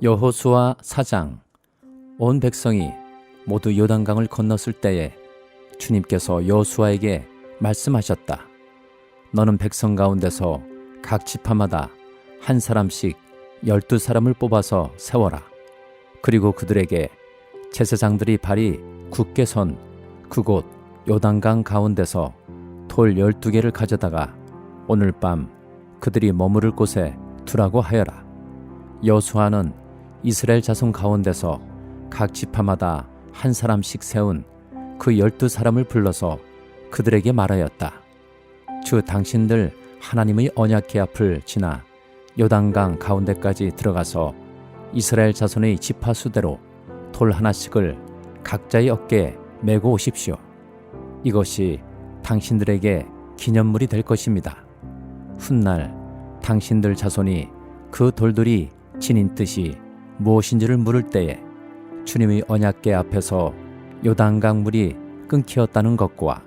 여호수아 4장. 온 백성이 모두 요단강을 건넜을 때에 주님께서 여호수아에게 말씀하셨다. 너는 백성 가운데서 각 지파마다 한 사람씩 12사람을 뽑아서 세워라. 그리고 그들에게 제사장들이 발이 굳게 선 그곳 요단강 가운데서 돌 12개를 가져다가 오늘 밤 그들이 머무를 곳에 두라고 하여라. 여호수아는 이스라엘 자손 가운데서 각 지파마다 한 사람씩 세운 그 12사람을 불러서 그들에게 말하였다. 주 당신들 하나님의 언약궤 앞을 지나 요단강 가운데까지 들어가서 이스라엘 자손의 지파 수대로 돌 하나씩을 각자의 어깨에 메고 오십시오. 이것이 당신들에게 기념물이 될 것입니다. 훗날 당신들 자손이 그 돌들이 지닌 뜻이 무엇인지를 물을 때에 주님의 언약궤 앞에서 요단강 물이 끊기었다는 것과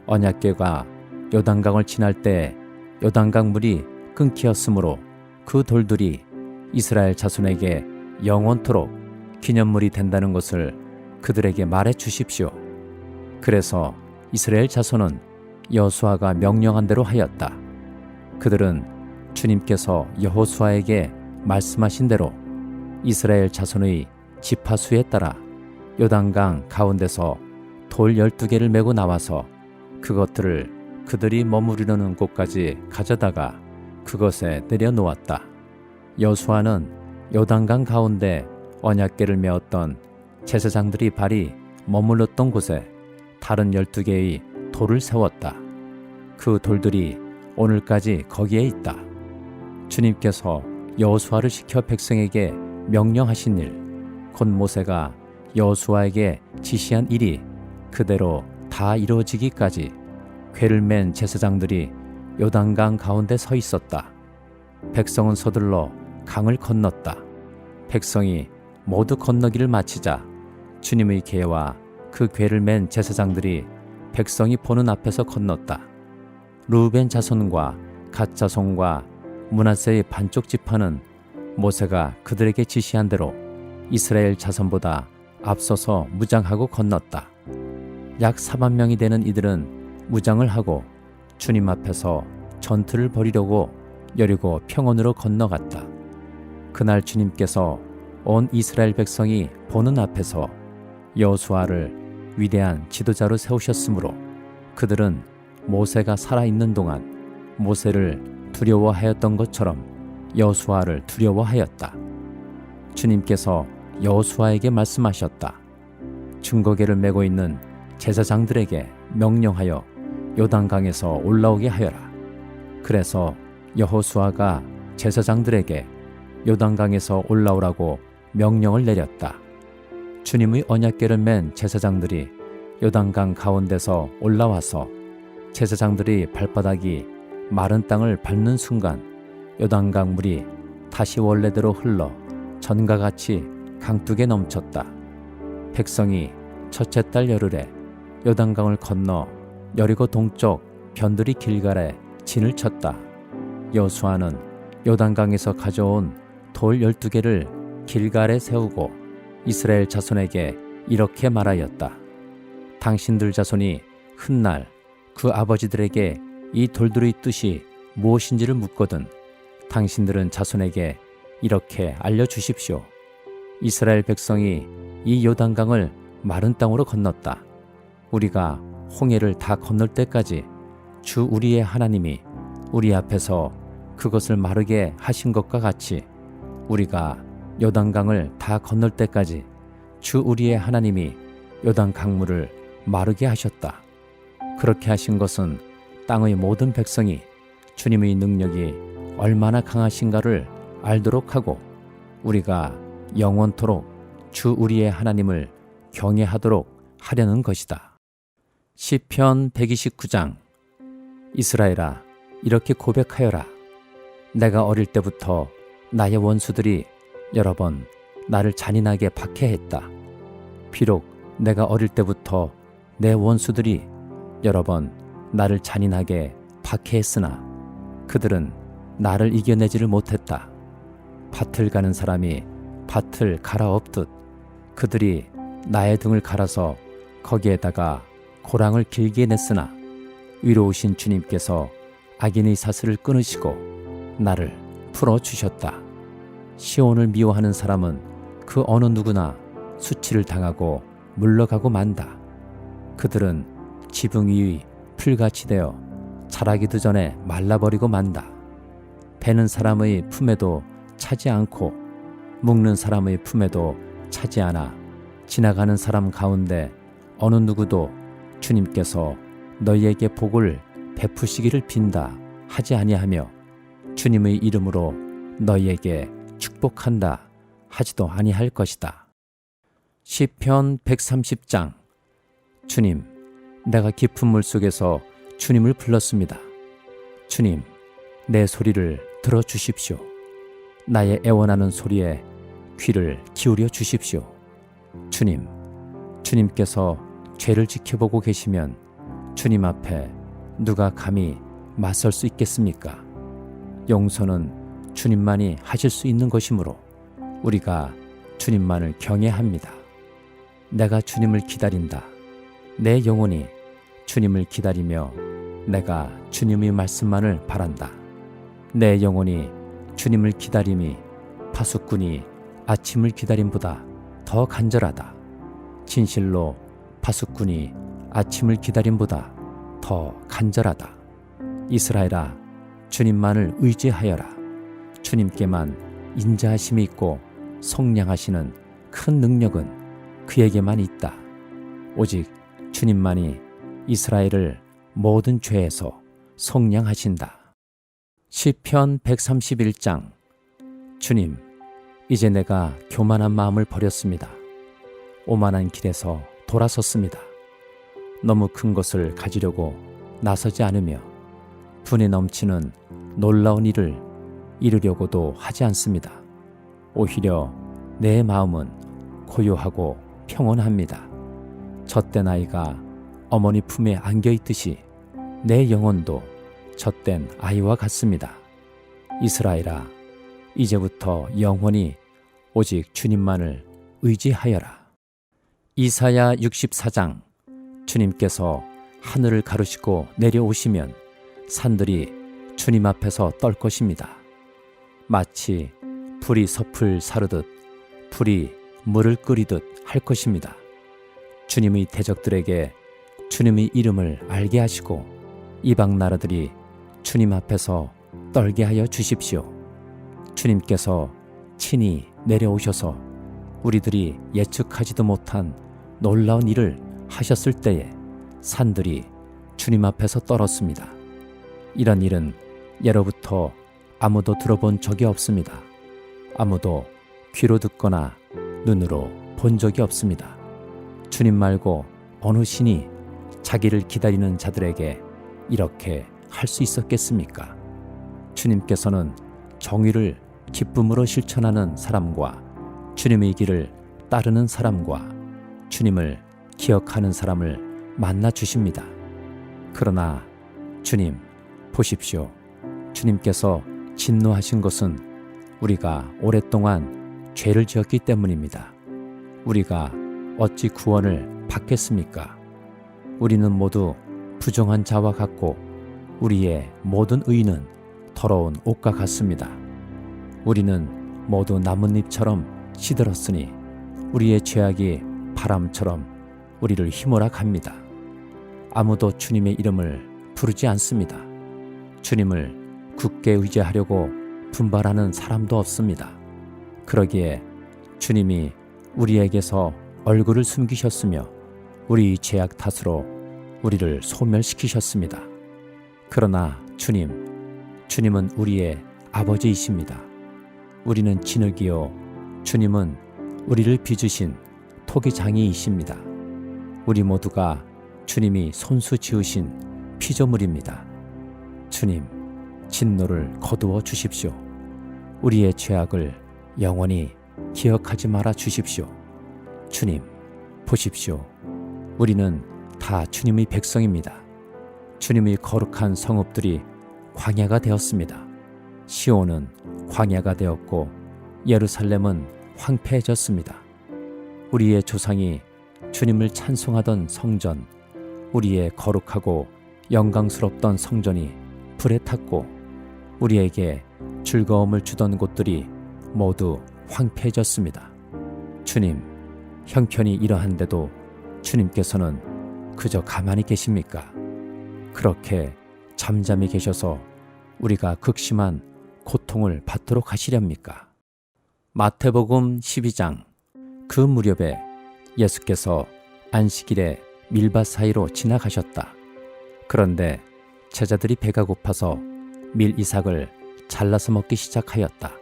언약궤가 요단강을 지날 때 요단강 물이 끊기었으므로 그 돌들이 이스라엘 자손에게 영원토록 기념물이 된다는 것을 그들에게 말해 주십시오. 그래서 이스라엘 자손은 여호수아가 명령한 대로 하였다. 그들은 주님께서 여호수아에게 말씀하신 대로 이스라엘 자손의 지파수에 따라 요단강 가운데서 돌 12개를 메고 나와서 그것들을 그들이 머무르려는 곳까지 가져다가 그것에 내려놓았다. 여호수아는 요단강 가운데 언약궤를 메었던 제사장들이 발이 머물렀던 곳에 다른 12개의 돌을 세웠다. 그 돌들이 오늘까지 거기에 있다. 주님께서 여호수아를 시켜 백성에게 명령하신 일, 곧 모세가 여호수아에게 지시한 일이 그대로 다 이루어지기까지 궤를 맨 제사장들이 요단강 가운데 서 있었다. 백성은 서둘러 강을 건넜다. 백성이 모두 건너기를 마치자 주님의 궤와 그 궤를 맨 제사장들이 백성이 보는 앞에서 건넜다. 르우벤 자손과 갓 자손과 므낫세의 반쪽 지파는 모세가 그들에게 지시한 대로 이스라엘 자손보다 앞서서 무장하고 건넜다. 약 4만 명이 되는 이들은 무장을 하고 주님 앞에서 전투를 벌이려고 여리고 평원으로 건너갔다. 그날 주님께서 온 이스라엘 백성이 보는 앞에서 여호수아를 위대한 지도자로 세우셨으므로 그들은 모세가 살아있는 동안 모세를 두려워하였던 것처럼 여호수아를 두려워하였다. 주님께서 여호수아에게 말씀하셨다. 증거궤를 메고 있는 제사장들에게 명령하여 요단강에서 올라오게 하여라. 그래서 여호수아가 제사장들에게 요단강에서 올라오라고 명령을 내렸다. 주님의 언약궤를 맨 제사장들이 요단강 가운데서 올라와서 제사장들이 발바닥이 마른 땅을 밟는 순간 요단강 물이 다시 원래대로 흘러 전과 같이 강둑에 넘쳤다. 백성이 첫째 달 열흘에 요단강을 건너 여리고 동쪽 변두리 길갈에 진을 쳤다. 여호수아는 요단강에서 가져온 돌 12개를 길갈에 세우고 이스라엘 자손에게 이렇게 말하였다. 당신들 자손이 훗날 그 아버지들에게 이 돌들의 뜻이 무엇인지를 묻거든 당신들은 자손에게 이렇게 알려주십시오. 이스라엘 백성이 이 요단강을 마른 땅으로 건넜다. 우리가 홍해를 다 건널 때까지 주 우리의 하나님이 우리 앞에서 그것을 마르게 하신 것과 같이 우리가 요단강을 다 건널 때까지 주 우리의 하나님이 요단 강물을 마르게 하셨다. 그렇게 하신 것은 땅의 모든 백성이 주님의 능력이 얼마나 강하신가를 알도록 하고 우리가 영원토록 주 우리의 하나님을 경외하도록 하려는 것이다. 시편 129장. 이스라엘아, 이렇게 고백하여라. 내가 어릴 때부터 나의 원수들이 여러 번 나를 잔인하게 박해했다. 비록 내가 어릴 때부터 내 원수들이 여러 번 나를 잔인하게 박해했으나 그들은 나를 이겨내지를 못했다. 밭을 가는 사람이 밭을 갈아엎듯 그들이 나의 등을 갈아서 거기에다가 고랑을 길게 냈으나 위로우신 주님께서 악인의 사슬을 끊으시고 나를 풀어주셨다. 시온을 미워하는 사람은 그 어느 누구나 수치를 당하고 물러가고 만다. 그들은 지붕 위의 풀같이 되어 자라기도 전에 말라버리고 만다. 베는 사람의 품에도 차지 않고 묶는 사람의 품에도 차지 않아 지나가는 사람 가운데 어느 누구도 주님께서 너희에게 복을 베푸시기를 빈다 하지 아니하며 주님의 이름으로 너희에게 축복한다 하지도 아니할 것이다. 시편 130장. 주님, 내가 깊은 물속에서 주님을 불렀습니다. 주님, 내 소리를 들어주십시오. 나의 애원하는 소리에 귀를 기울여 주십시오. 주님, 주님께서 죄를 지켜보고 계시면 주님 앞에 누가 감히 맞설 수 있겠습니까? 용서는 주님만이 하실 수 있는 것이므로 우리가 주님만을 경외합니다. 내가 주님을 기다린다. 내 영혼이 주님을 기다리며 내가 주님의 말씀만을 바란다. 내 영혼이 주님을 기다림이 파수꾼이 아침을 기다림보다 더 간절하다. 진실로 파수꾼이 아침을 기다림보다 더 간절하다. 이스라엘아, 주님만을 의지하여라. 주님께만 인자하심이 있고 속량하시는 큰 능력은 그에게만 있다. 오직 주님만이 이스라엘을 모든 죄에서 속량하신다. 시편 131장. 주님, 이제 내가 교만한 마음을 버렸습니다. 오만한 길에서 돌아섰습니다. 너무 큰 것을 가지려고 나서지 않으며 분에 넘치는 놀라운 일을 이루려고도 하지 않습니다. 오히려 내 마음은 고요하고 평온합니다. 젖된 아이가 어머니 품에 안겨있듯이 내 영혼도 젖된 아이와 같습니다. 이스라엘아, 이제부터 영원히 오직 주님만을 의지하여라. 이사야 64장. 주님께서 하늘을 가르시고 내려오시면 산들이 주님 앞에서 떨 것입니다. 마치 불이 섭을 사르듯 불이 물을 끓이듯 할 것입니다. 주님의 대적들에게 주님의 이름을 알게 하시고 이방 나라들이 주님 앞에서 떨게 하여 주십시오. 주님께서 친히 내려오셔서 우리들이 예측하지도 못한 놀라운 일을 하셨을 때에 산들이 주님 앞에서 떨었습니다. 이런 일은 예로부터 아무도 들어본 적이 없습니다. 아무도 귀로 듣거나 눈으로 본 적이 없습니다. 주님 말고 어느 신이 자기를 기다리는 자들에게 이렇게 할 수 있었겠습니까? 주님께서는 정의를 기쁨으로 실천하는 사람과 주님의 길을 따르는 사람과 주님을 기억하는 사람을 만나 주십니다. 그러나 주님, 보십시오. 주님께서 진노하신 것은 우리가 오랫동안 죄를 지었기 때문입니다. 우리가 어찌 구원을 받겠습니까? 우리는 모두 부정한 자와 같고 우리의 모든 의는 더러운 옷과 같습니다. 우리는 모두 나뭇잎처럼 시들었으니 우리의 죄악이 바람처럼 우리를 휘몰아 갑니다. 아무도 주님의 이름을 부르지 않습니다. 주님을 굳게 의지하려고 분발하는 사람도 없습니다. 그러기에 주님이 우리에게서 얼굴을 숨기셨으며 우리 죄악 탓으로 우리를 소멸시키셨습니다. 그러나 주님은 우리의 아버지이십니다. 우리는 진흙이요 주님은 우리를 빚으신 토기장이이십니다. 우리 모두가 주님이 손수 지으신 피조물입니다. 주님, 진노를 거두어 주십시오. 우리의 죄악을 영원히 기억하지 말아 주십시오. 주님, 보십시오. 우리는 다 주님의 백성입니다. 주님의 거룩한 성읍들이 광야가 되었습니다. 시온은 광야가 되었고 예루살렘은 황폐해졌습니다. 우리의 조상이 주님을 찬송하던 성전, 우리의 거룩하고 영광스럽던 성전이 불에 탔고 우리에게 즐거움을 주던 곳들이 모두 황폐해졌습니다. 주님, 형편이 이러한데도 주님께서는 그저 가만히 계십니까? 그렇게 잠잠히 계셔서 우리가 극심한 고통을 받도록 하시렵니까? 마태복음 12장. 그 무렵에 예수께서 안식일에 밀밭 사이로 지나가셨다. 그런데 제자들이 배가 고파서 밀이삭을 잘라서 먹기 시작하였다.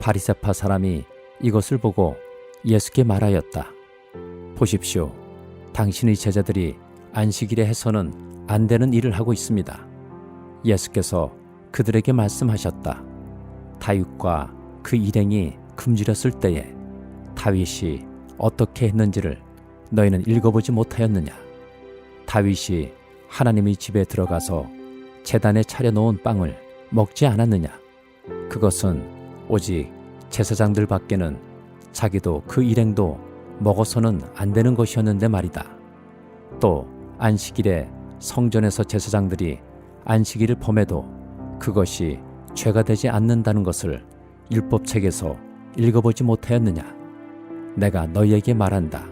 바리새파 사람이 이것을 보고 예수께 말하였다. 보십시오. 당신의 제자들이 안식일에 해서는 안 되는 일을 하고 있습니다. 예수께서 그들에게 말씀하셨다. 다윗과 그 일행이 굶주렸을 때에 다윗이 어떻게 했는지를 너희는 읽어보지 못하였느냐? 다윗이 하나님의 집에 들어가서 제단에 차려놓은 빵을 먹지 않았느냐? 그것은 오직 제사장들 밖에는 자기도 그 일행도 먹어서는 안 되는 것이었는데 말이다. 또 안식일에 성전에서 제사장들이 안식일을 범해도 그것이 죄가 되지 않는다는 것을 율법책에서 읽어보지 못하였느냐? 내가 너희에게 말한다.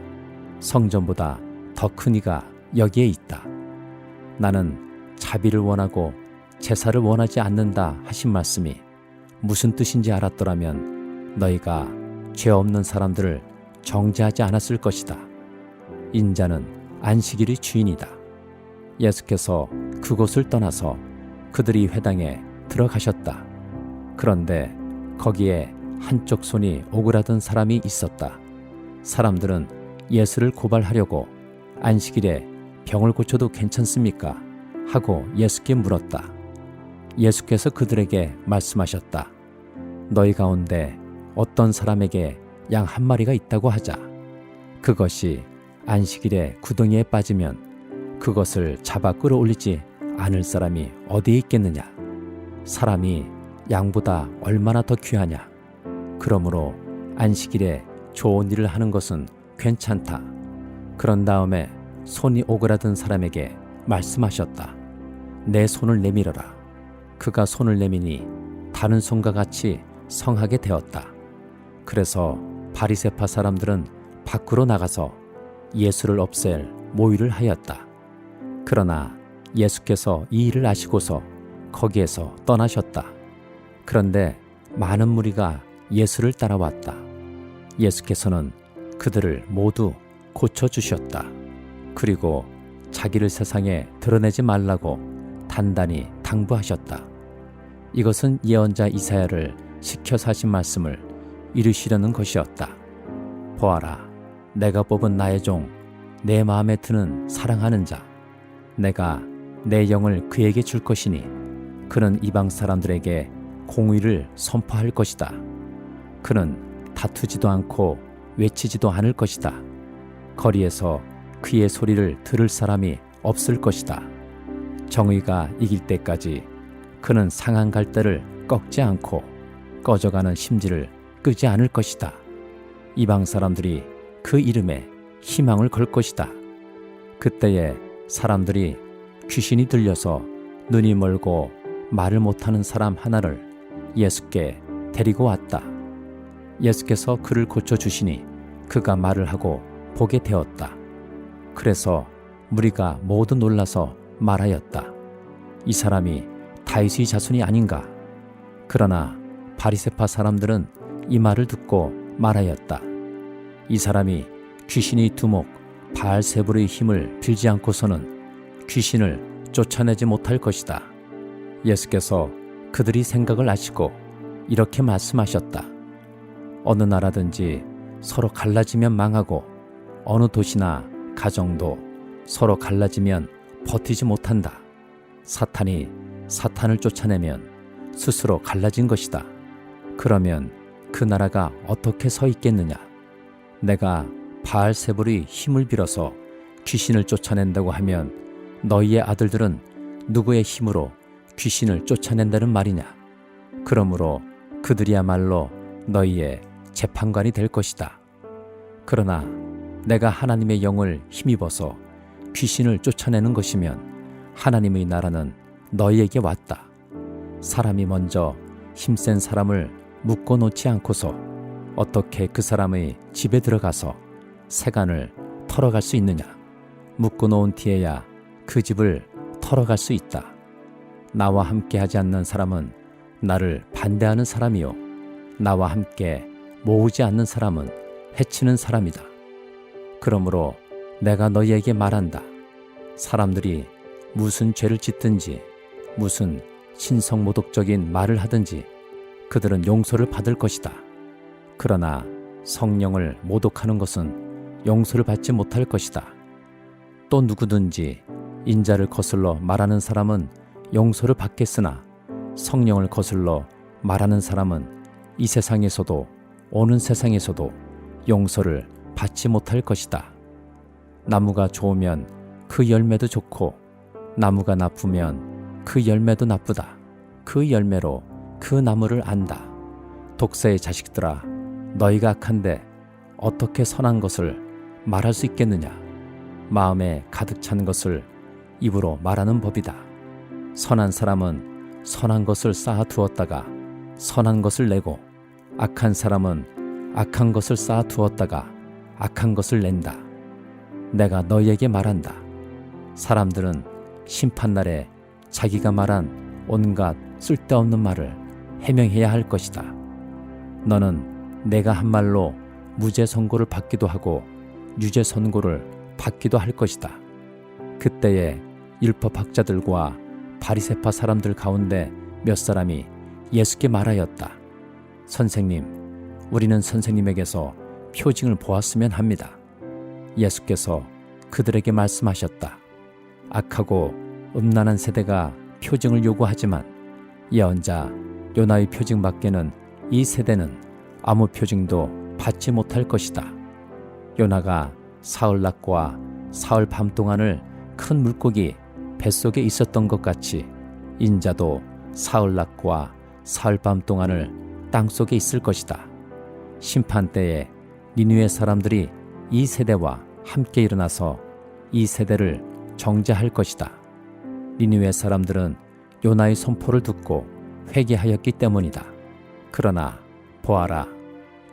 성전보다 더 큰 이가 여기에 있다. 나는 자비를 원하고 제사를 원하지 않는다 하신 말씀이 무슨 뜻인지 알았더라면 너희가 죄 없는 사람들을 정죄하지 않았을 것이다. 인자는 안식일의 주인이다. 예수께서 그곳을 떠나서 그들이 회당에 들어가셨다. 그런데 거기에 한쪽 손이 오그라든 사람이 있었다. 사람들은 예수를 고발하려고 안식일에 병을 고쳐도 괜찮습니까? 하고 예수께 물었다. 예수께서 그들에게 말씀하셨다. 너희 가운데 어떤 사람에게 양 한 마리가 있다고 하자. 그것이 안식일에 구덩이에 빠지면 그것을 잡아 끌어올리지 않을 사람이 어디에 있겠느냐? 사람이 양보다 얼마나 더 귀하냐? 그러므로 안식일에 좋은 일을 하는 것은 괜찮다. 그런 다음에 손이 오그라든 사람에게 말씀하셨다. 내 손을 내밀어라. 그가 손을 내미니 다른 손과 같이 성하게 되었다. 그래서 바리새파 사람들은 밖으로 나가서 예수를 없앨 모의를 하였다. 그러나 예수께서 이 일을 아시고서 거기에서 떠나셨다. 그런데 많은 무리가 예수를 따라왔다. 예수께서는 그들을 모두 고쳐주셨다. 그리고 자기를 세상에 드러내지 말라고 단단히 당부하셨다. 이것은 예언자 이사야를 시켜서 하신 말씀을 이루시려는 것이었다. 보아라, 내가 뽑은 나의 종, 내 마음에 드는 사랑하는 자. 내가 내 영을 그에게 줄 것이니 그는 이방 사람들에게 공의를 선포할 것이다. 그는 다투지도 않고 외치지도 않을 것이다. 거리에서 그의 소리를 들을 사람이 없을 것이다. 정의가 이길 때까지 그는 상한 갈대를 꺾지 않고 꺼져가는 심지를 끄지 않을 것이다. 이방 사람들이 그 이름에 희망을 걸 것이다. 그때에 사람들이 귀신이 들려서 눈이 멀고 말을 못하는 사람 하나를 예수께 데리고 왔다. 예수께서 그를 고쳐주시니 그가 말을 하고 보게 되었다. 그래서 무리가 모두 놀라서 말하였다. 이 사람이 다윗의 자손이 아닌가? 그러나 바리새파 사람들은 이 말을 듣고 말하였다. 이 사람이 귀신이 두목 바알세불의 힘을 빌지 않고서는 귀신을 쫓아내지 못할 것이다. 예수께서 그들이 생각을 아시고 이렇게 말씀하셨다. 어느 나라든지 서로 갈라지면 망하고 어느 도시나 가정도 서로 갈라지면 버티지 못한다. 사탄이 사탄을 쫓아내면 스스로 갈라진 것이다. 그러면 그 나라가 어떻게 서 있겠느냐? 내가 바알세불의 힘을 빌어서 귀신을 쫓아낸다고 하면 너희의 아들들은 누구의 힘으로 귀신을 쫓아낸다는 말이냐? 그러므로 그들이야말로 너희의 재판관이 될 것이다. 그러나 내가 하나님의 영을 힘입어서 귀신을 쫓아내는 것이면 하나님의 나라는 너희에게 왔다. 사람이 먼저 힘센 사람을 묶어놓지 않고서 어떻게 그 사람의 집에 들어가서 세간을 털어갈 수 있느냐? 묶어놓은 뒤에야 그 집을 털어갈 수 있다. 나와 함께 하지 않는 사람은 나를 반대하는 사람이요, 나와 함께 모으지 않는 사람은 해치는 사람이다. 그러므로 내가 너희에게 말한다. 사람들이 무슨 죄를 짓든지 무슨 신성모독적인 말을 하든지 그들은 용서를 받을 것이다. 그러나 성령을 모독하는 것은 용서를 받지 못할 것이다. 또 누구든지 인자를 거슬러 말하는 사람은 용서를 받겠으나 성령을 거슬러 말하는 사람은 이 세상에서도 오는 세상에서도 용서를 받지 못할 것이다. 나무가 좋으면 그 열매도 좋고 나무가 나쁘면 그 열매도 나쁘다. 그 열매로 그 나무를 안다. 독사의 자식들아, 너희가 악한데 어떻게 선한 것을 말할 수 있겠느냐? 마음에 가득 찬 것을 입으로 말하는 법이다. 선한 사람은 선한 것을 쌓아두었다가 선한 것을 내고, 악한 사람은 악한 것을 쌓아두었다가 악한 것을 낸다. 내가 너희에게 말한다. 사람들은 심판날에 자기가 말한 온갖 쓸데없는 말을 해명해야 할 것이다. 너는 내가 한 말로 무죄 선고를 받기도 하고 유죄 선고를 받기도 할 것이다. 그때에 율법학자들과 바리새파 사람들 가운데 몇 사람이 예수께 말하였다. 선생님, 우리는 선생님에게서 표징을 보았으면 합니다. 예수께서 그들에게 말씀하셨다. 악하고 음란한 세대가 표징을 요구하지만 예언자 요나의 표징밖에는 이 세대는 아무 표징도 받지 못할 것이다. 요나가 사흘낮과 사흘 밤 동안을 큰 물고기 뱃속에 있었던 것 같이 인자도 사흘낮과 사흘 밤 동안을 땅속에 있을 것이다. 심판 때에 니느웨 사람들이 이 세대와 함께 일어나서 이 세대를 정죄할 것이다. 니느웨 사람들은 요나의 선포를 듣고 회개하였기 때문이다. 그러나 보아라,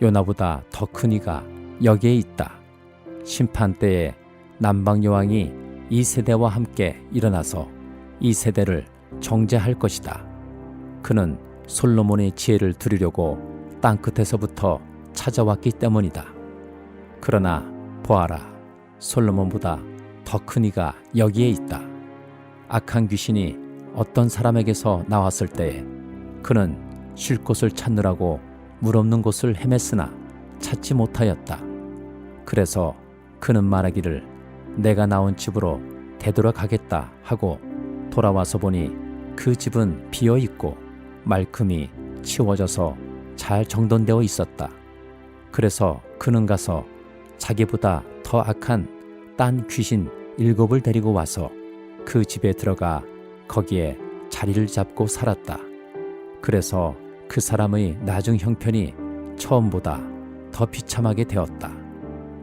요나보다 더 큰 이가 여기에 있다. 심판 때에 남방 여왕이 이 세대와 함께 일어나서 이 세대를 정죄할 것이다. 그는 솔로몬의 지혜를 들으려고 땅끝에서부터 찾아왔기 때문이다. 그러나 보아라, 솔로몬보다 더 큰 이가 여기에 있다. 악한 귀신이 어떤 사람에게서 나왔을 때에 그는 쉴 곳을 찾느라고 물 없는 곳을 헤맸으나 찾지 못하였다. 그래서 그는 말하기를 내가 나온 집으로 되돌아가겠다 하고 돌아와서 보니 그 집은 비어있고 말끔히 치워져서 잘 정돈되어 있었다. 그래서 그는 가서 자기보다 더 악한 딴 귀신 7을 데리고 와서 그 집에 들어가 거기에 자리를 잡고 살았다. 그래서 그 사람의 나중 형편이 처음보다 더 비참하게 되었다.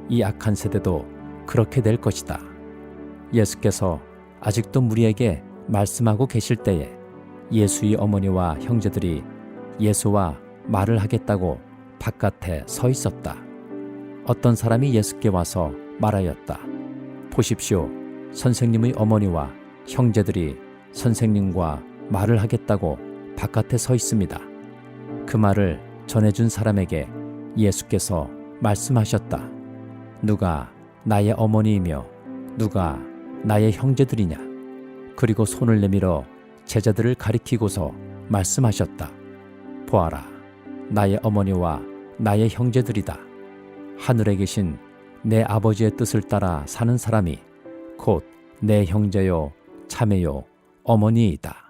이 악한 세대도 그렇게 될 것이다. 예수께서 아직도 무리에게 말씀하고 계실 때에 예수의 어머니와 형제들이 예수와 말을 하겠다고 바깥에 서 있었다. 어떤 사람이 예수께 와서 말하였다. 보십시오, 선생님의 어머니와 형제들이 선생님과 말을 하겠다고 바깥에 서 있습니다. 그 말을 전해준 사람에게 예수께서 말씀하셨다. 누가 나의 어머니이며 누가 나의 형제들이냐? 그리고 손을 내밀어 제자들을 가리키고서 말씀하셨다. 보아라, 나의 어머니와 나의 형제들이다. 하늘에 계신 내 아버지의 뜻을 따라 사는 사람이 곧 내 형제요, 자매요, 어머니이다.